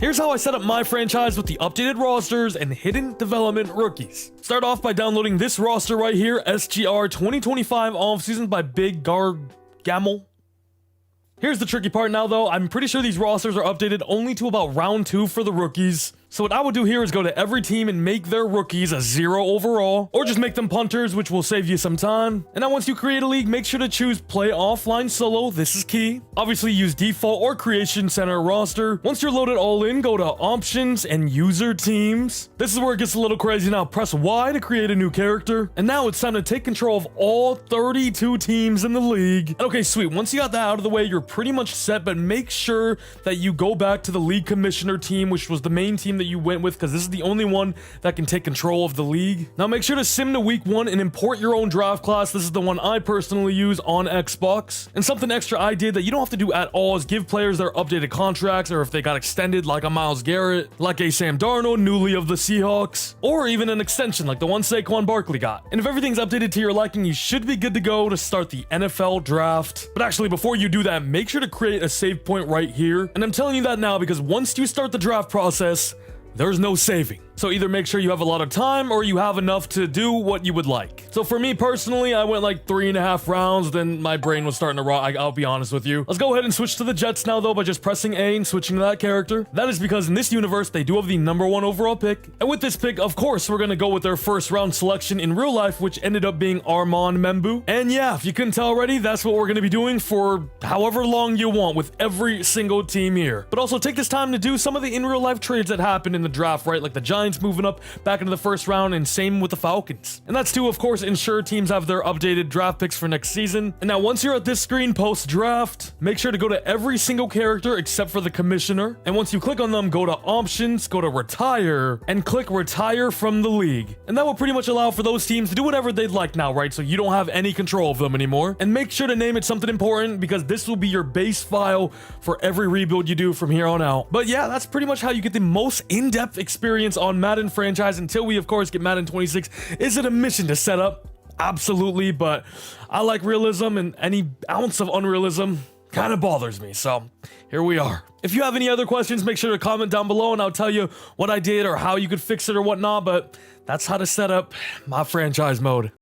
Here's how I set up my franchise with the updated rosters and hidden development rookies. Start off by downloading this roster right here, SGR 2025 offseason by Big Gargamel. Here's the tricky part now though, I'm pretty sure these rosters are updated only to about round 2 for the rookies. So what I would do here is go to every team and make their rookies a 0 overall, or just make them punters, which will save you some time. And now once you create a league, make sure to choose play offline solo, this is key. Obviously use default or creation center roster. Once you're loaded all in, go to options and user teams. This is where it gets a little crazy now. Press Y to create a new character. And now it's time to take control of all 32 teams in the league. And okay, sweet, once you got that out of the way, you're pretty much set, but make sure that you go back to the league commissioner team, which was the main team that you went with, because this is the only one that can take control of the league. Now make sure to sim to week 1 and import your own draft class. This is the one I personally use on Xbox. And something extra I did that you don't have to do at all is give players their updated contracts, or if they got extended like a Myles Garrett, like a Sam Darnold, newly of the Seahawks, or even an extension like the one Saquon Barkley got. And if everything's updated to your liking, you should be good to go to start the NFL draft. But actually, before you do that, make sure to create a save point right here. And I'm telling you that now because once you start the draft process, there's no saving. So either make sure you have a lot of time or you have enough to do what you would like. So for me personally, I went like 3.5 rounds, then my brain was starting to rot, I'll be honest with you. Let's go ahead and switch to the Jets now though by just pressing A and switching to that character. That is because in this universe, they do have the #1 overall pick. And with this pick, of course, we're gonna go with their first round selection in real life, which ended up being Armand Membu. And yeah, if you couldn't tell already, that's what we're gonna be doing for however long you want with every single team here. But also take this time to do some of the in real life trades that happened in the draft, right? Like the Giants moving up back into the first round, and same with the Falcons. And that's to, of course, ensure teams have their updated draft picks for next season. And now once you're at this screen post-draft, make sure to go to every single character except for the commissioner. And once you click on them, go to options, go to retire, and click retire from the league. And that will pretty much allow for those teams to do whatever they'd like now, right? So you don't have any control of them anymore. And make sure to name it something important, because this will be your base file for every rebuild you do from here on out. But yeah, that's pretty much how you get the most in-depth experience on Madden franchise until we, of course, get Madden 26. Is it a mission to set up? Absolutely, but I like realism, and any ounce of unrealism kind of bothers me, so here we are. If you have any other questions, make sure to comment down below and I'll tell you what I did or how you could fix it or whatnot, but that's how to set up my franchise mode.